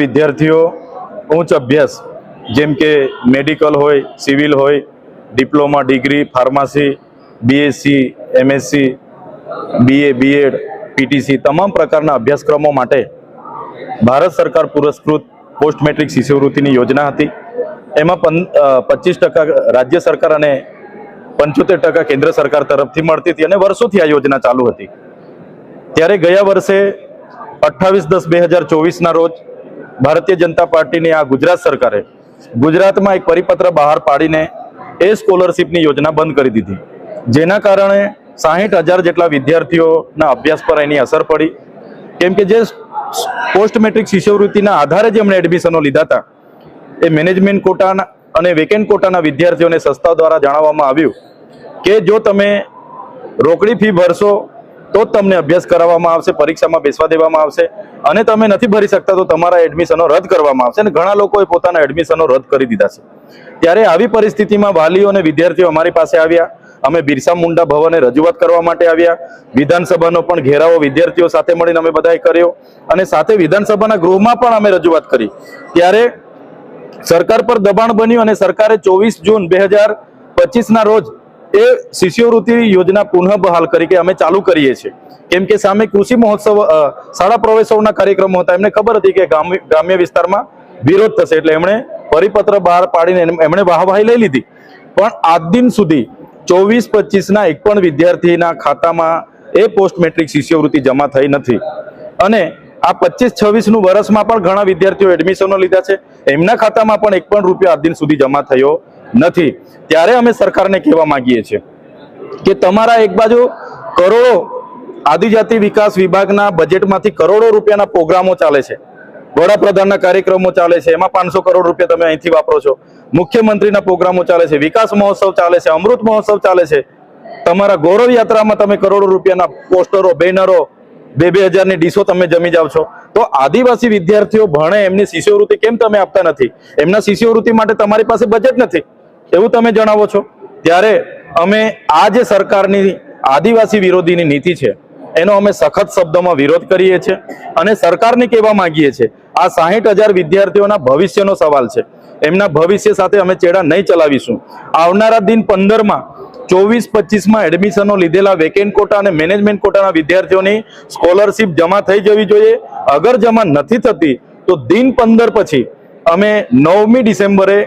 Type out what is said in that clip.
વિદ્યાર્થીઓ ઉચ્ચ અભ્યાસ જેમ કે મેડિકલ હોય, સિવિલ હોય, diploma, degree, pharmacy, BSc, MSc, BA, BEd, PTC તમામ પ્રકારના અભ્યાસક્રમો માટે ભારત સરકાર પુરસ્કૃત પોસ્ટ મેટ્રિક શિષ્યવૃત્તિની યોજના હતી। એમાં 25% રાજ્ય સરકાર અને 75% કેન્દ્ર સરકાર તરફથી મળતી હતી અને વર્ષોથી આ યોજના ચાલુ હતી। ત્યારે ગયા વર્ષે 28/10/2024 ના રોજ ભારતીય જનતા પાર્ટીની આ ગુજરાત સરકારે ગુજરાતમાં એક પરિપત્ર બહાર પાડીને એ સ્કોલરશિપની યોજના બંધ કરી દીધી, જેના કારણે 60,000 જેટલા વિદ્યાર્થીઓના અભ્યાસ પર એની અસર પડી। કેમ કે જે પોસ્ટ મેટ્રિક શિષ્યવૃત્તિના આધારે જેમણે એડમિશનો લીધા હતા એ મેનેજમેન્ટ કોટાના અને વેકેન્ટ કોટાના વિદ્યાર્થીઓને સંસ્થાઓ દ્વારા જણાવવામાં આવ્યું કે જો તમે રોકડી ફી ભરશો તો જ તમને અભ્યાસ કરાવવામાં આવશે, પરીક્ષામાં બેસવા દેવામાં આવશે, અને તમે નથી ભરી શકતા તો તમારા એડમિશનો રદ કરવામાં આવશે। અને ઘણા લોકોએ પોતાના એડમિશનો રદ કરી દીધા છે। ત્યારે આવી પરિસ્થિતિમાં વાલીઓ અને વિદ્યાર્થીઓ અમારી પાસે આવ્યા। અમે બિરસા મુંડા ભવને રજૂઆત કરવા માટે આવ્યા। વિધાનસભાનો પણ ઘેરાવો વિદ્યાર્થીઓ સાથે મળીને અમે બધાએ કર્યો અને સાથે વિધાનસભાના ગૃહમાં પણ અમે રજૂઆત કરી। ત્યારે સરકાર પર દબાણ બન્યું અને સરકારે 24 જૂન 2025 ના રોજ એ શિષ્યવૃત્તિ યોજના પુનઃ બહાલ કરી કે અમે ચાલુ કરીએ છીએ। કેમ કે સામે કૃષિ મહોત્સવ, શાળા પ્રવેશોત્સવના કાર્યક્રમો હતા, એમને ખબર હતી કે ગ્રામ્ય વિસ્તારમાં વિરોધ થશે, એટલે એમણે પરિપત્ર બહાર પાડીને એમણે વાહવાહી લઈ લીધી। પણ આજ દિન સુધી 24-25 ના એક પણ વિદ્યાર્થીના ખાતામાં એ પોસ્ટ મેટ્રિક શિષ્યવૃત્તિ જમા થઈ નથી। અને આ 25-26નું વર્ષમાં પણ ઘણા વિદ્યાર્થીઓ એડમિશનો લીધા છે, એમના ખાતામાં પણ એક પણ રૂપિયો આજ દિન સુધી જમા થયો નથી। ત્યારે અમે સરકારને કહેવા માંગીએ છીએ કે તમારા એક બાજુ કરોડો આદિજાતિ વિકાસ વિભાગના બજેટમાંથી કરોડો રૂપિયાના પ્રોગ્રામો ચાલે છે, વડાપ્રધાનના કાર્યક્રમો ચાલે છે, એમાં 500 કરોડ રૂપિયા તમે અહીંથી વાપરો છો, મુખ્યમંત્રીના પ્રોગ્રામો ચાલે છે, વિકાસ મહોત્સવ ચાલે છે, અમૃત મહોત્સવ ચાલે છે, તમારા ગૌરવ યાત્રામાં તમે કરોડો રૂપિયાના પોસ્ટરો, બેનરો, 2,000 ની ડીશો તમે જમી જાવ છો। તો આદિવાસી વિદ્યાર્થીઓ ભણે, એમની શિષ્યવૃત્તિ કેમ તમે આપતા નથી? એમના શિષ્યવૃત્તિ માટે તમારી પાસે બજેટ નથી એવું તમે જણાવો છો। ત્યારે અમે આ જે સરકારની આદિવાસી વિરોધીની નીતિ છે એનો અમે સખત શબ્દોમાં વિરોધ કરીએ છીએ અને સરકારને કહેવા માંગીએ છીએ આ 60,000 વિદ્યાર્થીઓના ભવિષ્યનો સવાલ છે, એમના ભવિષ્ય સાથે અમે ચેડા નહીં ચલાવીશું। આવનારા દિન 15માં 24-25માં એડમિશનો લીધેલા વેકેન્ટ કોટા અને મેનેજમેન્ટ કોટાના વિદ્યાર્થીઓની સ્કોલરશિપ જમા થઈ જવી જોઈએ। અગર જમા નથી થતી તો દિન 15 પછી અમે 9મી ડિસેમ્બરે